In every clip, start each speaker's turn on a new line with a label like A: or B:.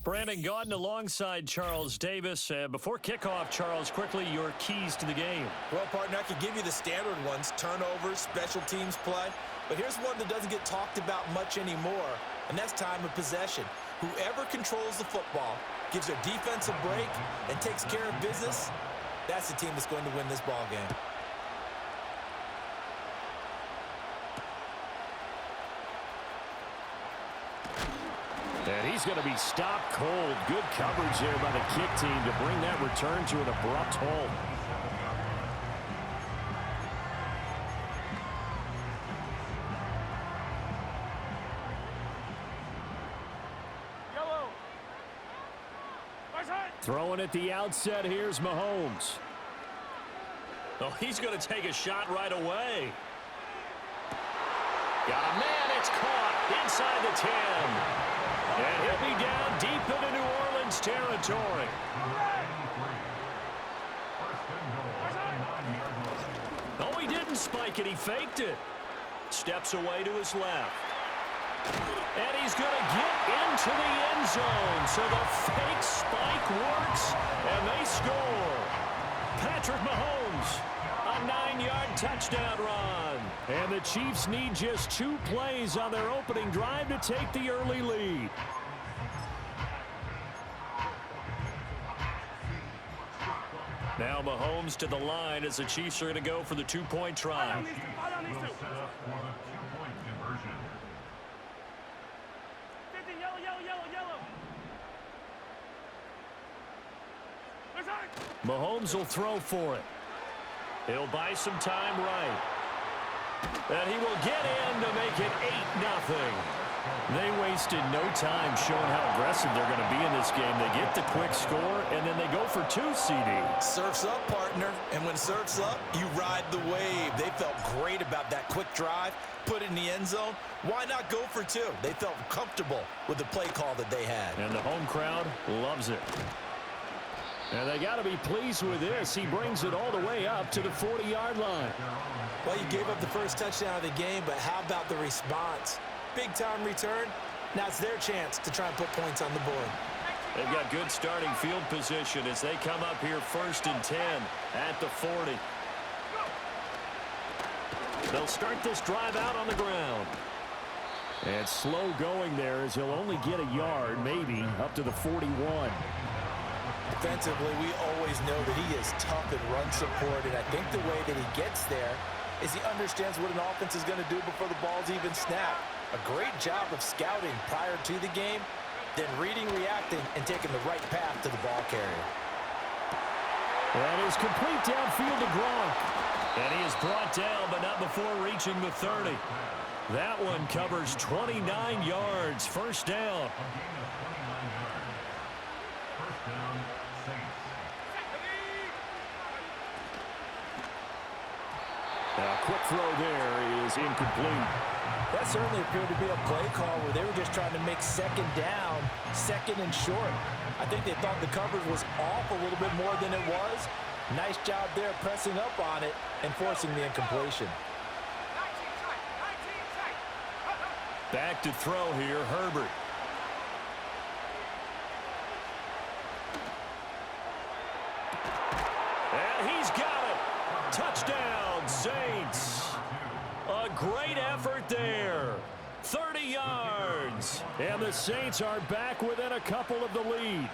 A: Brandon Gaudin alongside Charles Davis. Before kickoff, Charles, quickly your keys to the game.
B: Well, partner, I could give you the standard ones, turnovers, special teams play. But here's one that doesn't get talked about much anymore, and that's time of possession. Whoever controls the football, gives their defense a break, and takes care of business, that's the team that's going to win this ball game.
A: And he's going to be stopped cold. Good coverage there by the kick team to bring that return to an abrupt halt. Throwing at the outset, here's Mahomes. Oh, he's going to take a shot right away. Got a man, it's caught inside the 10. And he'll be down deep into New Orleans territory. Oh, he didn't spike it, he faked it. Steps away to his left. And he's going to get into the end zone. So the fake spike works, and they score. Patrick Mahomes, a 9-yard touchdown run. And the Chiefs need just 2 plays on their opening drive to take the early lead. Now Mahomes to the line as the Chiefs are going to go for the 2-point try. Mahomes will throw for it. He'll buy some time right. And he will get in to make it 8-0. They wasted no time showing how aggressive they're going to be in this game. They get the quick score, and then they go for 2, CD.
B: Surf's up, partner. And when surf's up, you ride the wave. They felt great about that quick drive, put it in the end zone. Why not go for 2? They felt comfortable with the play call that they had.
A: And the home crowd loves it. And they got to be pleased with this. He brings it all the way up to the 40-yard line.
B: Well, you gave up the first touchdown of the game, but how about the response? Big-time return. Now it's their chance to try and put points on the board.
A: They've got good starting field position as they come up here 1st and 10 at the 40. They'll start this drive out on the ground. And slow going there as he'll only get a yard, maybe, up to the 41.
B: Defensively, we always know that he is tough in run support, and I think the way that he gets there is he understands what an offense is going to do before the ball's even snapped. A great job of scouting prior to the game, then reading, reacting, and taking the right path to the ball carrier.
A: That is complete downfield to Gronk. And he is brought down, but not before reaching the 30. That one covers 29 yards. First down. A quick throw there is incomplete.
B: That certainly appeared to be a play call where they were just trying to make second down, second and short. I think they thought the coverage was off a little bit more than it was. Nice job there pressing up on it and forcing the incompletion.
A: Back to throw here, Herbert. And he's got it. Touchdown, Saints. A great effort there. 30 yards. And the Saints are back within a couple of the lead.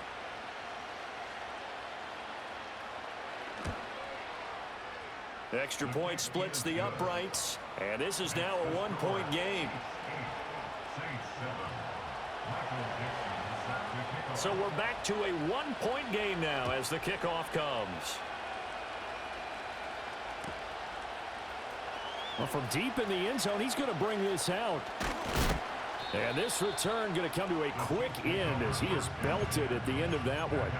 A: Extra point splits the uprights. And this is now a 1-point game. So we're back to a 1-point game now as the kickoff comes. Well, from deep in the end zone, he's going to bring this out. And this return going to come to a quick end as he is belted at the end of that one.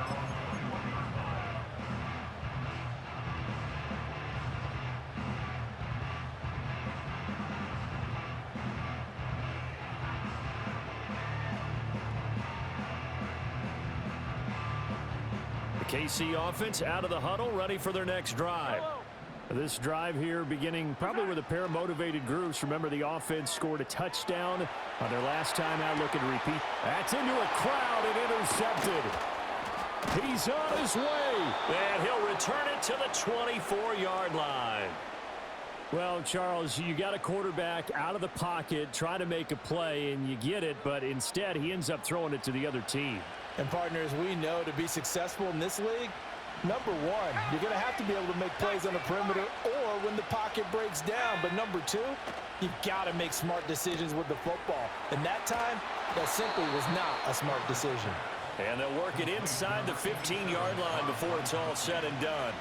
A: The KC offense out of the huddle, ready for their next drive. This drive here beginning probably with a pair of motivated groups. Remember, the offense scored a touchdown on their last time out, looking to repeat. That's into a crowd and into
C: intercepted. He's on his way.
A: And he'll return it to the 24-yard line.
C: Well, Charles, you got a quarterback out of the pocket trying to make a play, and you get it, but instead he ends up throwing it to the other team.
B: And partners, we know to be successful in this league, number one, you're going to have to be able to make plays on the perimeter or when the pocket breaks down. But number two, you've got to make smart decisions with the football. And that time, that simply was not a smart decision.
A: And they'll work it inside the 15-yard line before it's all said and done.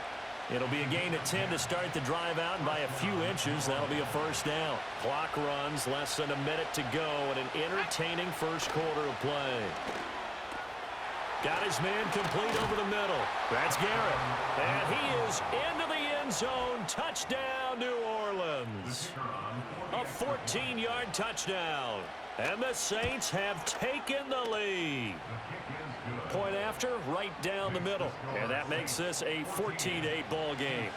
A: It'll be a gain of 10 to start the drive out, and by a few inches, that'll be a first down. Clock runs, less than a minute to go, and an entertaining first quarter of play. Got his man complete over the middle. That's Garrett. And he is into the end zone. Touchdown, New Orleans. A 14-yard touchdown. And the Saints have taken the lead. Point after, right down the middle. And that makes this a 14-8 ball game.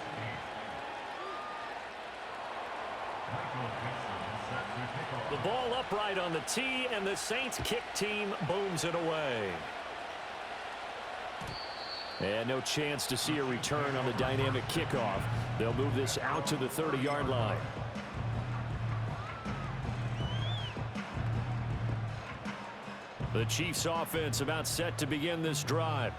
A: The ball upright on the tee, and the Saints kick team booms it away. And no chance to see a return on the dynamic kickoff. They'll move this out to the 30-yard line. The Chiefs offense about set to begin this drive.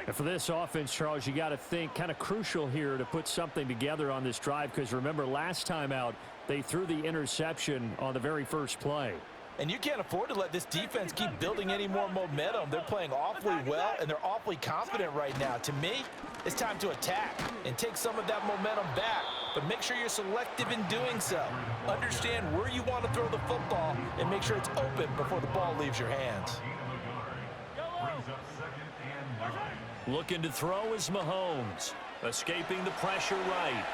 C: And for this offense, Charles, you got to think kind of crucial here to put something together on this drive, because remember last time out they threw the interception on the very first play.
B: And you can't afford to let this defense keep building any more momentum. They're playing awfully well, and they're awfully confident right now. To me, it's time to attack and take some of that momentum back. But make sure you're selective in doing so. Understand where you want to throw the football and make sure it's open before the ball leaves your hands.
A: Looking to throw is Mahomes. Escaping the pressure right.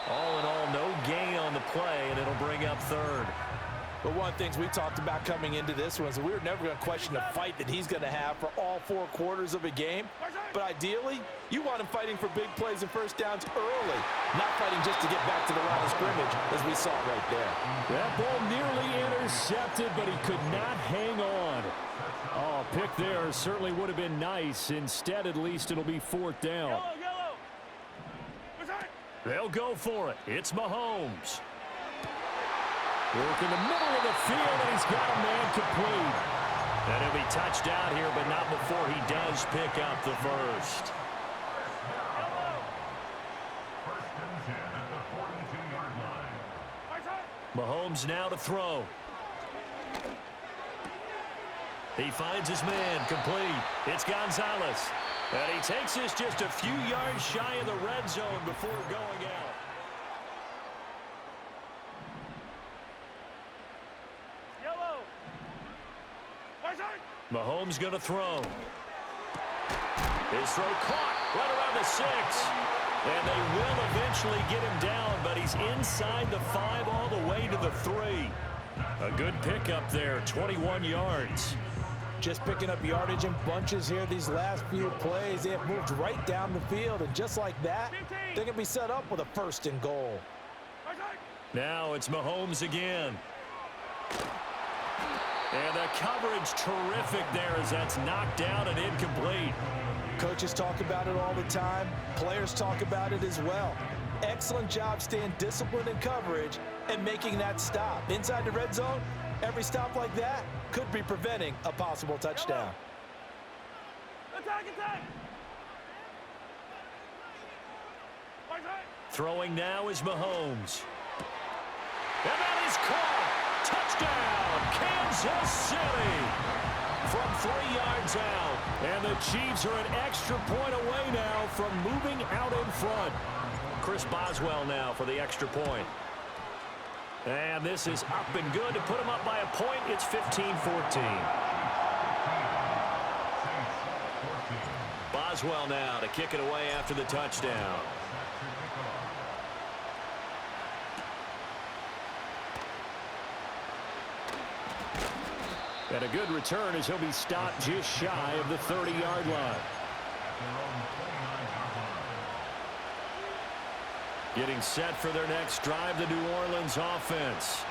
A: All in all, no gain on the play, and it'll bring up third.
B: But one of the things we talked about coming into this one is we were never going to question the fight that he's going to have for all 4 quarters of a game. But ideally, you want him fighting for big plays and first downs early, not fighting just to get back to the line of scrimmage, as we saw right there.
C: That ball nearly intercepted, but he could not hang on. Oh, pick there certainly would have been nice. Instead, at least it'll be 4th down.
A: They'll go for it. It's Mahomes.
C: Work in the middle of the field, and he's got a man complete.
A: And he'll be touched out here, but not before he does pick up the first. Mahomes now to throw. He finds his man complete. It's Gonzalez. And he takes this just a few yards shy of the red zone before going out. Mahomes going to throw. His throw caught right around the 6. And they will eventually get him down, but he's inside the 5 all the way to the 3. A good pickup there, 21 yards.
B: Just picking up yardage in bunches here these last few plays. They have moved right down the field, and just like that, they're going to be set up with a 1st and goal.
A: Now it's Mahomes again. And the coverage terrific there as that's knocked down and incomplete.
B: Coaches talk about it all the time. Players talk about it as well. Excellent job staying disciplined in coverage and making that stop. Inside the red zone, every stop like that could be preventing a possible touchdown.
D: Attack, attack!
A: Throwing now is Mahomes. And that is caught. Touchdown, Kansas City. From 3 yards out. And the Chiefs are an extra point away now from moving out in front. Chris Boswell now for the extra point. And this is up and good to put them up by a point. It's 15-14. Boswell now to kick it away after the touchdown. And a good return as he'll be stopped just shy of the 30-yard line. Getting set for their next drive, the New Orleans offense.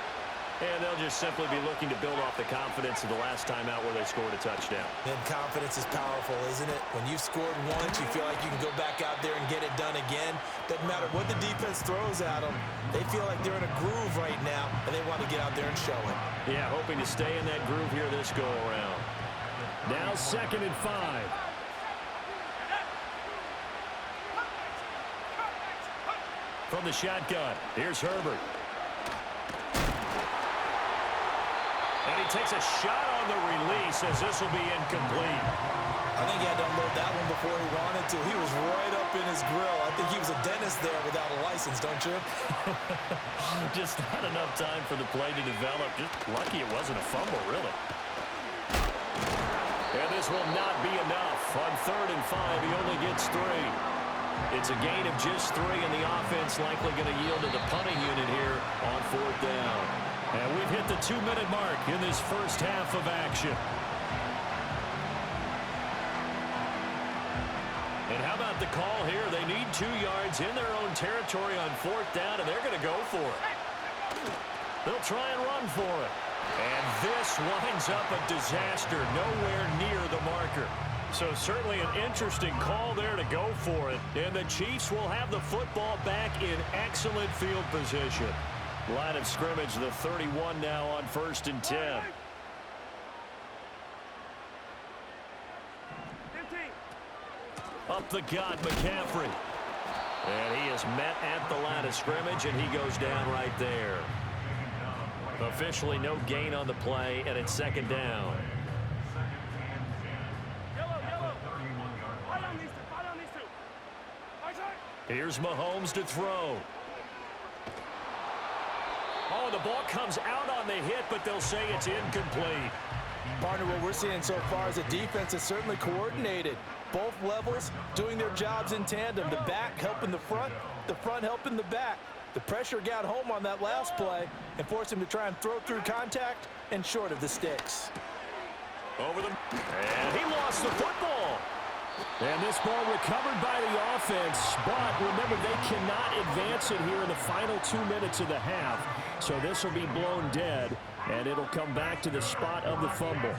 A: And they'll just simply be looking to build off the confidence of the last time out where they scored a touchdown.
B: And confidence is powerful, isn't it? When you've scored once, you feel like you can go back out there and get it done again. Doesn't matter what the defense throws at them. They feel like they're in a groove right now, and they want to get out there and show it.
A: Yeah, hoping to stay in that groove here this go-around.
C: Now 2nd and 5.
A: From the shotgun, here's Herbert. And he takes a shot on the release as this will be incomplete.
B: I think he had to unload that one before he wanted to. He was right up in his grill. I think he was a dentist there without a license, don't you?
A: Just not enough time for the play to develop. Just lucky it wasn't a fumble, really. And this will not be enough. On 3rd and 5, he only gets 3. It's a gain of just 3, and the offense likely going to yield to the punting unit here on 4th down. And we've hit the 2-minute mark in this first half of action. And how about the call here? They need 2 yards in their own territory on 4th down, and they're going to go for it. They'll try and run for it. And this winds up a disaster, nowhere near the marker. So certainly an interesting call there to go for it. And the Chiefs will have the football back in excellent field position. Line of scrimmage, the 31 now on 1st and 10.
D: 15.
A: Up the gut, McCaffrey. And he is met at the line of scrimmage, and he goes down right there. Officially no gain on the play, and it's 2nd down.
D: Yellow. Fight on these two. Right side.
A: Here's Mahomes to throw. Oh, the ball comes out on the hit, but they'll say it's incomplete.
B: Partner, what we're seeing so far is the defense is certainly coordinated. Both levels doing their jobs in tandem. The back helping the front helping the back. The pressure got home on that last play and forced him to try and throw through contact and short of the sticks.
A: And he lost the football.
C: And this ball recovered by the offense, but remember, they cannot advance it here in the final 2 minutes of the half. So this will be blown dead, and it'll come back to the spot of the fumble.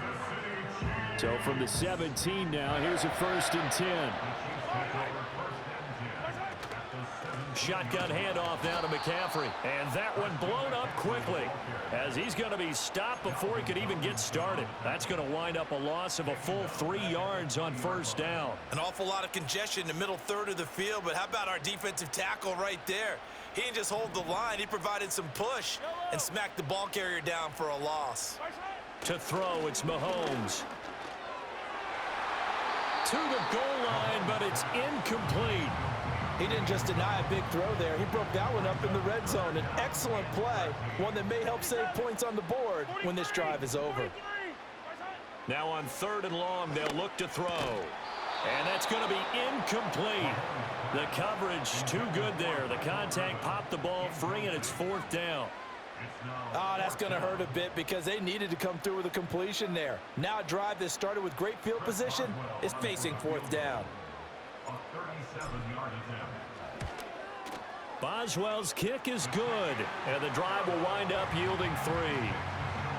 C: So from the 17 now, here's a 1st and 10.
A: Shotgun handoff now to McCaffrey. And that one blown up quickly as he's going to be stopped before he could even get started. That's going to wind up a loss of a full 3 yards on 1st down.
B: An awful lot of congestion in the middle third of the field, but how about our defensive tackle right there? He didn't just hold the line. He provided some push and smacked the ball carrier down for a loss.
A: To throw, it's Mahomes. To the goal line, but it's incomplete.
B: He didn't just deny a big throw there. He broke that one up in the red zone. An excellent play, one that may help save points on the board when this drive is over.
A: Now on 3rd and long, they'll look to throw. And that's going to be incomplete. The coverage too good there. The contact popped the ball free, and it's 4th down.
B: Oh, that's going to hurt a bit because they needed to come through with a completion there. Now a drive that started with great field position is facing 4th down.
A: Boswell's kick is good, and the drive will wind up yielding 3.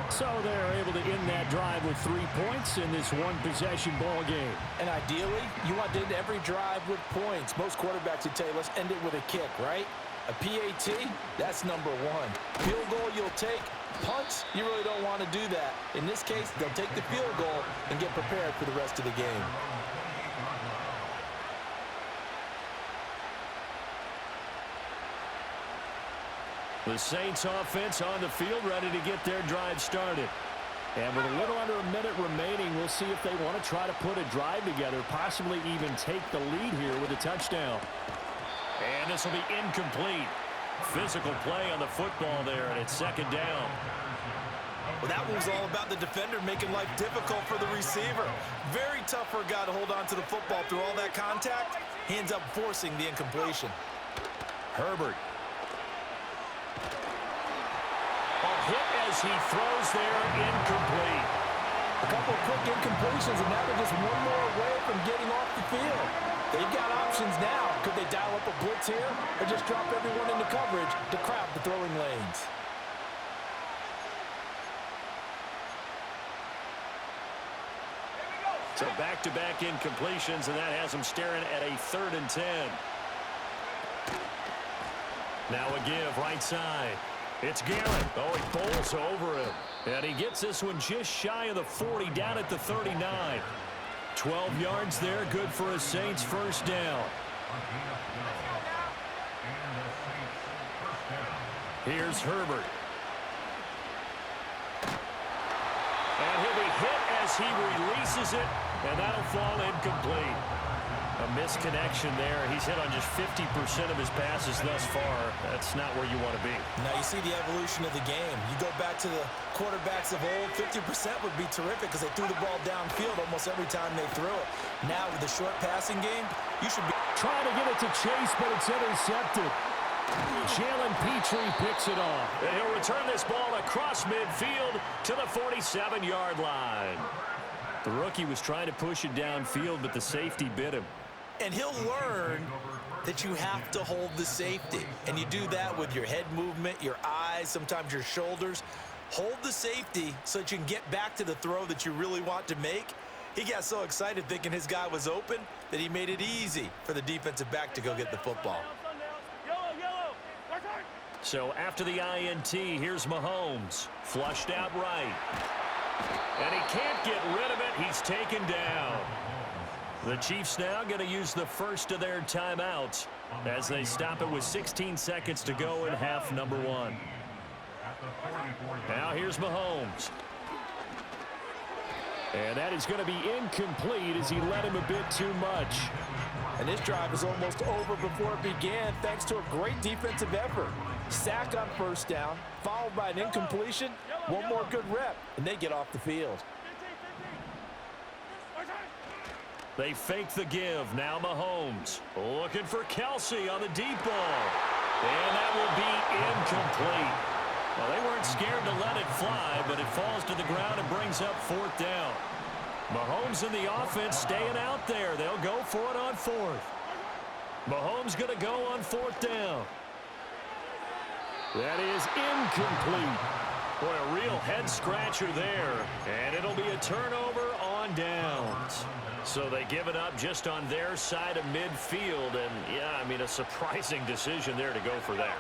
C: So they're able to end that drive with 3 points in this one-possession ball game.
B: And ideally, you want to end every drive with points. Most quarterbacks would tell you, let's end it with a kick, right? A PAT, that's number 1. Field goal you'll take. Punts, you really don't want to do that. In this case, they'll take the field goal and get prepared for the rest of the game.
A: The Saints offense on the field, ready to get their drive started. And with a little under a minute remaining, we'll see if they want to try to put a drive together, possibly even take the lead here with a touchdown. And this will be incomplete. Physical play on the football there, and it's 2nd down.
B: Well, that was all about the defender making life difficult for the receiver. Very tough for a guy to hold on to the football through all that contact. He ends up forcing the incompletion.
A: Herbert. Hit as he throws there, incomplete.
B: A couple of quick incompletions, and now they're just one more away from getting off the field. They've got options now. Could they dial up a blitz here or just drop everyone into coverage to crowd the throwing lanes?
A: So back-to-back incompletions, and that has him staring at a 3rd and 10. Now a give right side. It's Garrett. Oh, he bowls over him. And he gets this one just shy of the 40, down at the 39. 12 yards there, good for a Saints first down. Here's Herbert. And he'll be hit as he releases it, and that'll fall incomplete. A misconnection there. He's hit on just 50% of his passes thus far. That's not where you want to be.
B: Now you see the evolution of the game. You go back to the quarterbacks of old, 50% would be terrific because they threw the ball downfield almost every time they threw it. Now with the short passing game, you should be
C: trying to get it to Chase, but it's intercepted. Jalen Petrie picks it off.
A: And he'll return this ball across midfield to the 47-yard line. The rookie was trying to push it downfield, but the safety bit him.
B: And he'll learn that you have to hold the safety. And you do that with your head movement, your eyes, sometimes your shoulders. Hold the safety so that you can get back to the throw that you really want to make. He got so excited thinking his guy was open that he made it easy for the defensive back to go get the football.
A: So after the INT, here's Mahomes. Flushed out right. And he can't get rid of it. He's taken down. The Chiefs now going to use the first of their timeouts as they stop it with 16 seconds to go in half number 1. Now here's Mahomes.
C: And that is going to be incomplete as he led him a bit too much.
B: And this drive is almost over before it began thanks to a great defensive effort. Sack on first down, followed by an incompletion, one more good rep, and they get off the field.
A: They fake the give. Now Mahomes looking for Kelsey on the deep ball. And that will be incomplete. Well, they weren't scared to let it fly, but it falls to the ground and brings up 4th down. Mahomes and the offense staying out there. They'll go for it on 4th. Mahomes going to go on 4th down.
C: That is incomplete.
A: Boy, a real head-scratcher there. And it'll be a turnover on downs. So they give it up just on their side of midfield. And, yeah, I mean, a surprising decision there to go for that.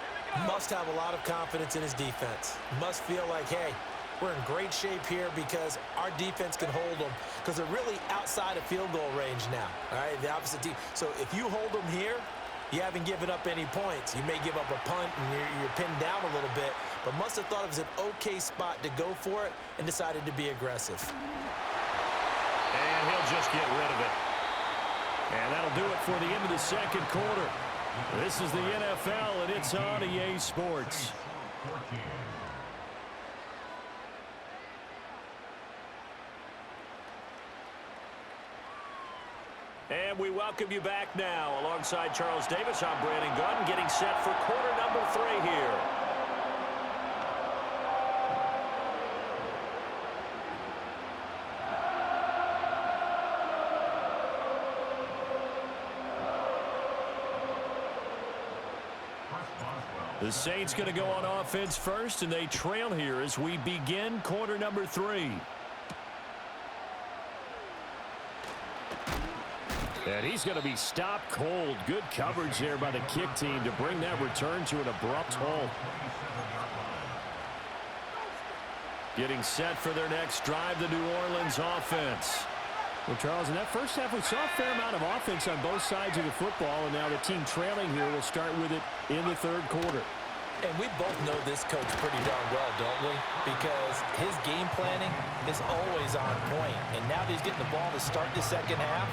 B: Must have a lot of confidence in his defense. Must feel like, hey, we're in great shape here because our defense can hold them because they're really outside of field goal range now. All right, the opposite team. So if you hold them here, you haven't given up any points. You may give up a punt and you're pinned down a little bit, but must have thought it was an okay spot to go for it and decided to be aggressive.
A: And he'll just get rid of it.
C: And that'll do it for the end of the second quarter. This is the NFL, and it's on EA Sports.
A: And we welcome you back now. Alongside Charles Davis, I'm Brandon Gunn, getting set for quarter number 3 here. The Saints going to go on offense first, and they trail here as we begin quarter number 3.
C: And he's going to be stopped cold. Good coverage there by the kick team to bring that return to an abrupt halt. Getting set for their next drive, the New Orleans offense. Well, Charles, in that first half, we saw a fair amount of offense on both sides of the football, and now the team trailing here will start with it in the third quarter.
B: And we both know this coach pretty darn well, don't we? Because his game planning is always on point. And now that he's getting the ball to start the second half,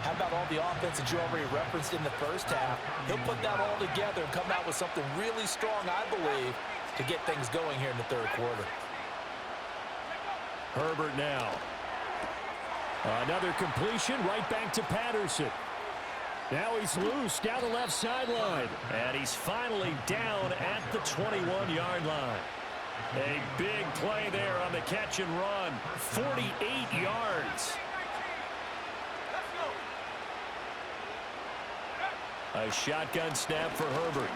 B: how about all the offense that you already referenced in the first half? He'll put that all together and come out with something really strong, I believe, to get things going here in the third quarter.
C: Herbert now. Another completion right back to Patterson. Now he's loose down the left sideline.
A: And he's finally down at the 21-yard line. A big play there on the catch and run. 48 yards. A shotgun snap for Herbert.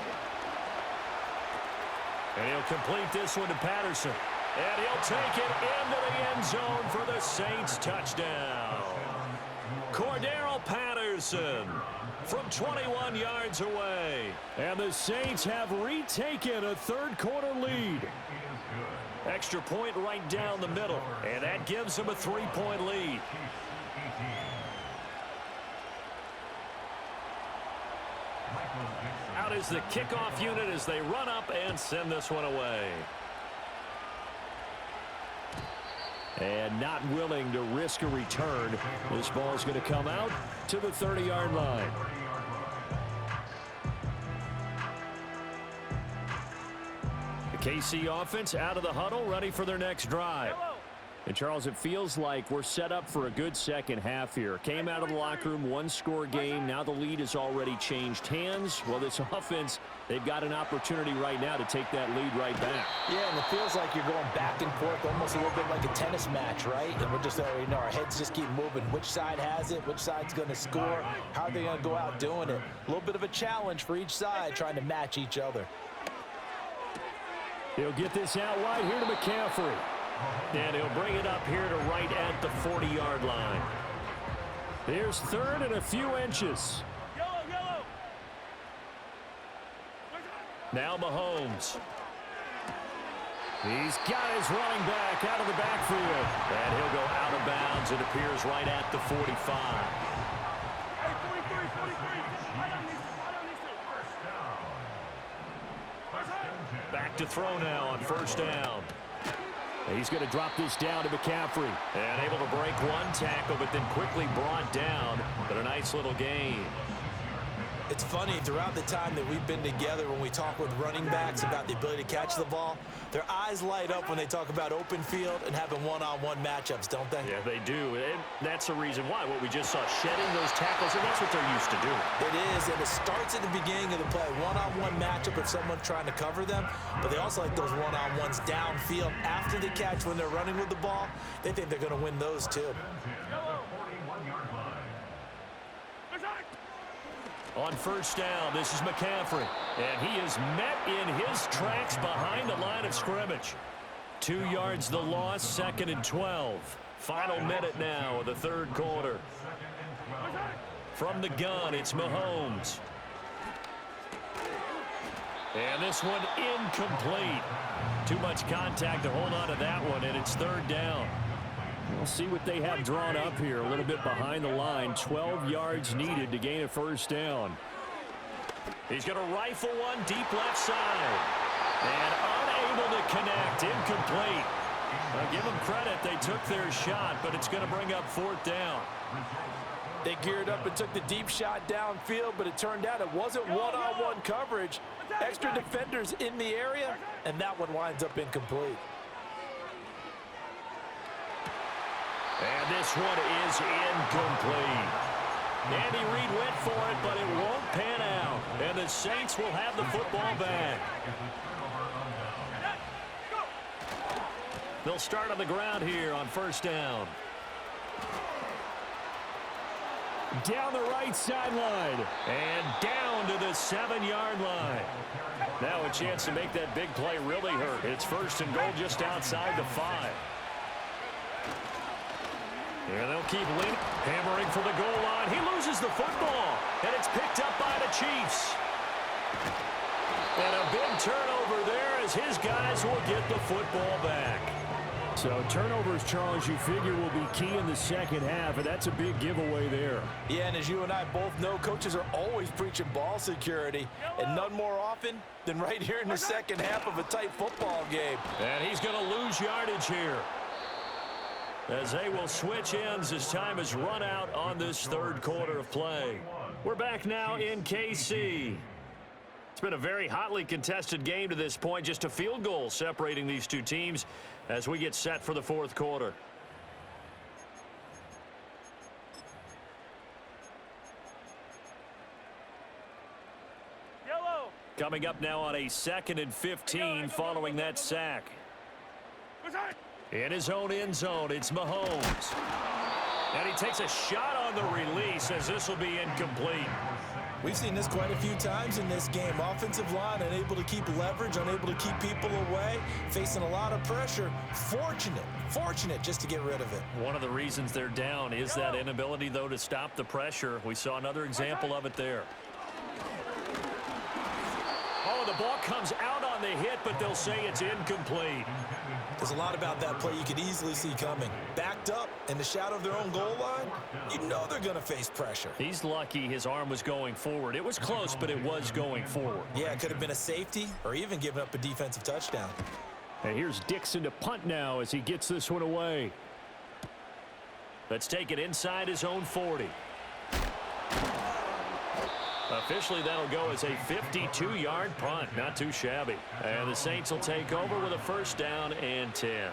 A: And he'll complete this one to Patterson. And he'll take it into the end zone for the Saints touchdown. Cordero Patterson from 21 yards away.
C: And the Saints have retaken a third-quarter lead.
A: Extra point right down the middle, and that gives them a 3-point lead. Out is the kickoff unit as they run up and send this one away.
C: And not willing to risk a return. This ball is going to come out to the 30-yard line. The KC offense out of the huddle, ready for their next drive. And, Charles, it feels like we're set up for a good second half here. Came out of the locker room, one-score game. Now the lead has already changed hands. Well, this offense, they've got an opportunity right now to take that lead right back.
B: Yeah, and it feels like you're going back and forth, almost a little bit like a tennis match, right? And we're just, our heads just keep moving. Which side has it? Which side's going to score? How are they going to go out doing it? A little bit of a challenge for each side, trying to match each other.
C: He'll get this out wide here to McCaffrey.
A: And he'll bring it up here to right at the 40-yard line.
C: Here's third and a few inches.
D: Yellow.
A: Now Mahomes.
C: He's got his running back out of the backfield.
A: And he'll go out of bounds. It appears right at the 45.
D: Hey, 43. Right on these two.
A: Back to throw now on first down.
C: He's going to drop this down to McCaffrey.
A: And able to break one tackle, but then quickly brought down. But a nice little gain.
B: It's funny, throughout the time that we've been together, when we talk with running backs about the ability to catch the ball, their eyes light up when they talk about open field and having one-on-one matchups, don't they?
A: Yeah, they do. And that's the reason why. What we just saw, shedding those tackles, and that's what they're used to doing.
B: It is, and it starts at the beginning of the play. One-on-one matchup if someone's trying to cover them, but they also like those one-on-ones downfield after the catch when they're running with the ball. They think they're going to win those too.
A: On first down, this is McCaffrey. And he is met in his tracks behind the line of scrimmage. 2 yards the loss, 2nd and 12. Final minute now of the third quarter. From the gun, it's Mahomes. And this one incomplete. Too much contact to hold on to that one, and it's third down.
C: We'll see what they have drawn up here. A little bit behind the line. 12 yards needed to gain a first down.
A: He's going to rifle one deep left side. And unable to connect. Incomplete. Now give them credit. They took their shot, but it's going to bring up fourth down.
B: They geared up and took the deep shot downfield, but it turned out it wasn't one-on-one coverage. Extra defenders in the area, and that one winds up incomplete.
A: And this one is incomplete. Andy Reid went for it, but it won't pan out. And the Saints will have the football back. They'll start on the ground here on first down.
C: Down the right sideline.
A: And down to the 7-yard line. Now a chance to make that big play really hurt. It's first and goal just outside the 5. And they'll keep leaning, hammering for the goal line. He loses the football, and it's picked up by the Chiefs. And a big turnover there as his guys will get the football back.
C: So turnovers, Charles, you figure will be key in the second half, and that's a big giveaway there.
B: Yeah, and as you and I both know, coaches are always preaching ball security, and none more often than right here in the second half of a tight football game.
A: And he's going to lose yardage here, as they will switch ends as time is run out on this third quarter of play. We're back now in KC. It's been a very hotly contested game to this point. Just a field goal separating these two teams as we get set for the fourth quarter.
D: Yellow.
A: Coming up now on a 2nd and 15 following that sack. In his own end zone, it's Mahomes. And he takes a shot on the release as this will be incomplete.
B: We've seen this quite a few times in this game. Offensive line unable to keep leverage, unable to keep people away, facing a lot of pressure. Fortunate just to get rid of it.
A: One of the reasons they're down is that inability, though, to stop the pressure. We saw another example of it there. Oh, the ball comes out on the hit, but they'll say it's incomplete.
B: There's a lot about that play you could easily see coming. Backed up in the shadow of their own goal line, you know they're going to face pressure.
A: He's lucky his arm was going forward. It was close, but it was going forward.
B: Yeah, it could have been a safety or even given up a defensive touchdown.
C: And here's Dixon to punt now as he gets this one away.
A: Let's take it inside his own 40. Officially, that'll go as a 52-yard punt. Not too shabby. And the Saints will take over with a first down and 10.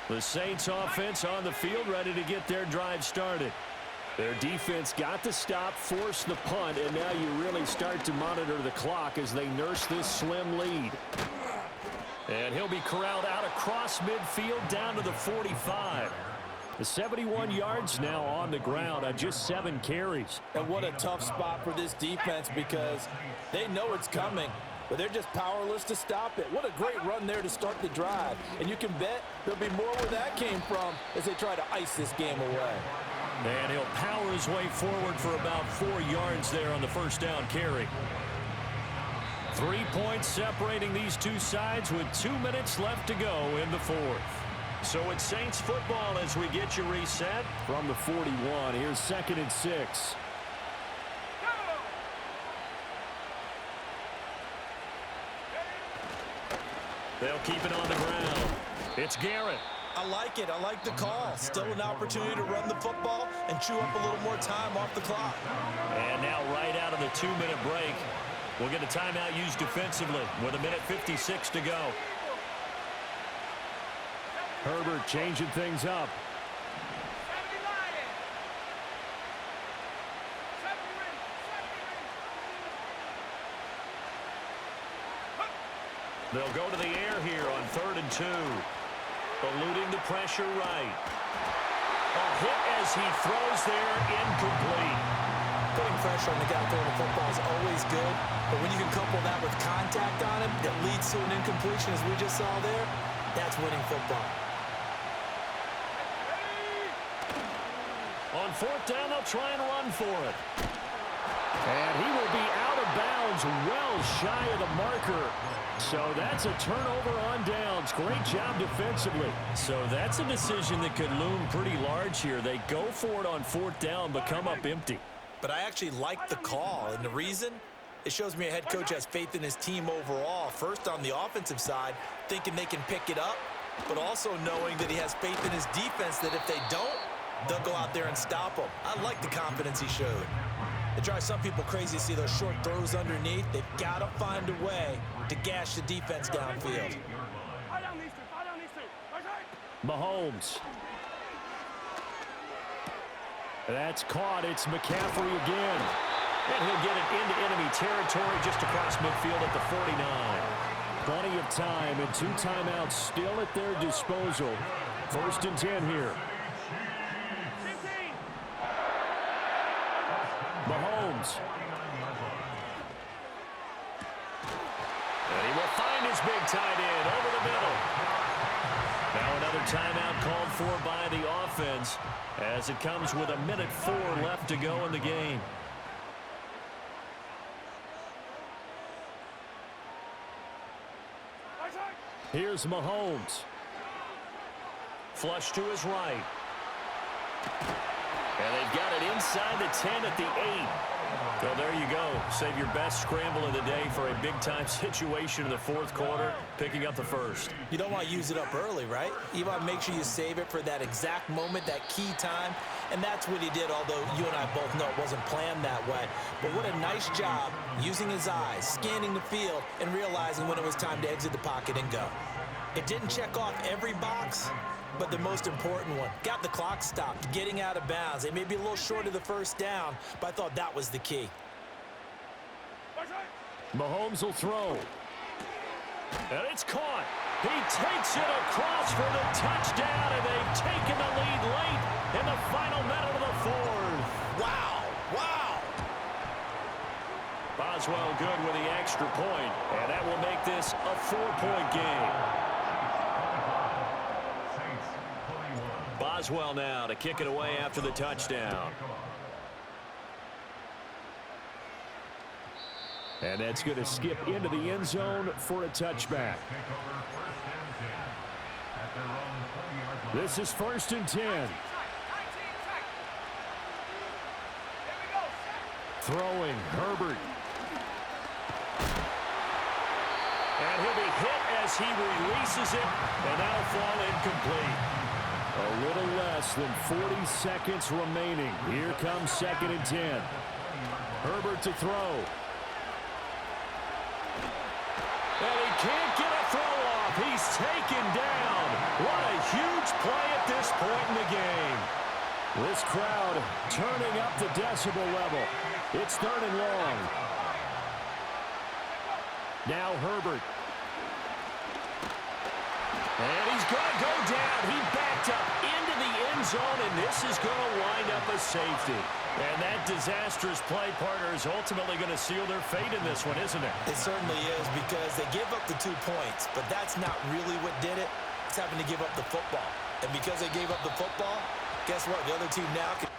A: The Saints offense on the field, ready to get their drive started.
C: Their defense got the stop, forced the punt, and now you really start to monitor the clock as they nurse this slim lead.
A: And he'll be corralled out across midfield down to the 45.
C: The 71 yards now on the ground on just 7 carries.
B: And what a tough spot for this defense because they know it's coming, but they're just powerless to stop it. What a great run there to start the drive. And you can bet there'll be more where that came from as they try to ice this game away.
A: And he'll power his way forward for about 4 yards there on the first down carry. 3 points separating these two sides with 2 minutes left to go in the fourth. So it's Saints football as we get you reset.
C: From the 41, here's 2nd and 6.
A: They'll keep it on the ground. It's Garrett.
B: I like it. I like the call. Still an opportunity to run the football and chew up a little more time off the clock.
A: And now right out of the 2-minute break, we'll get a timeout used defensively with 1:56 to go.
C: Herbert changing things up.
A: They'll go to the air here on 3rd and 2. Eluding the pressure right. A hit as he throws there, incomplete.
B: Putting pressure on the guy throwing the football is always good, but when you can couple that with contact on him that leads to an incompletion as we just saw there, that's winning football.
A: On 4th down, they'll try and run for it.
C: And he will be out of bounds well shy of the marker. So that's a turnover on downs. Great job defensively.
A: So that's a decision that could loom pretty large here. They go for it on 4th down, but come up empty.
B: But I actually like the call, and the reason? It shows me a head coach has faith in his team overall. First on the offensive side, thinking they can pick it up, but also knowing that he has faith in his defense that if they don't, they'll go out there and stop them. I like the confidence he showed. It drives some people crazy to see those short throws underneath. They've got to find a way to gash the defense downfield.
C: Mahomes. That's caught. It's McCaffrey again.
A: And he'll get it into enemy territory just across midfield at the 49.
C: Plenty of time and 2 timeouts still at their disposal. 1st and 10 here. Mahomes.
A: And he will find his big tight end over the middle. Now another timeout called for by the offense as it comes with 1:04 left to go in the game.
C: Here's Mahomes.
A: Flush to his right. And they've got it inside the 10 at the 8. So there you go. Save your best scramble of the day for a big-time situation in the 4th quarter, picking up the 1st.
B: You don't want to use it up early, right? You want to make sure you save it for that exact moment, that key time. And that's what he did, although you and I both know it wasn't planned that way. But what a nice job using his eyes, scanning the field, and realizing when it was time to exit the pocket and go. It didn't check off every box, but the most important one, got the clock stopped, getting out of bounds. They may be a little short of the 1st down, but I thought that was the key.
C: Mahomes will throw.
A: And it's caught. He takes it across for the touchdown, and they've taken the lead late in the final minute of the fourth.
B: Wow. Wow.
A: Boswell good with the extra point, and that will make this a 4-point game. Boswell now to kick it away after the touchdown.
C: And that's going to skip into the end zone for a touchback. This is 1st and 10. Throwing, Herbert.
A: And he'll be hit as he releases it, and that'll fall incomplete.
C: A little less than 40 seconds remaining. Here comes 2nd and 10. Herbert to throw.
A: And he can't get a throw off. He's taken down. What a huge play at this point in the game.
C: This crowd turning up the decibel level. It's 3rd and long. Now Herbert.
A: And he's going to go down. He backed up into the end zone, and this is going to wind up a safety. And that disastrous play, partner, is ultimately going to seal their fate in this one, isn't it?
B: It certainly is, because they gave up the 2 points, but that's not really what did it. It's having to give up the football. And because they gave up the football, guess what? The other team now can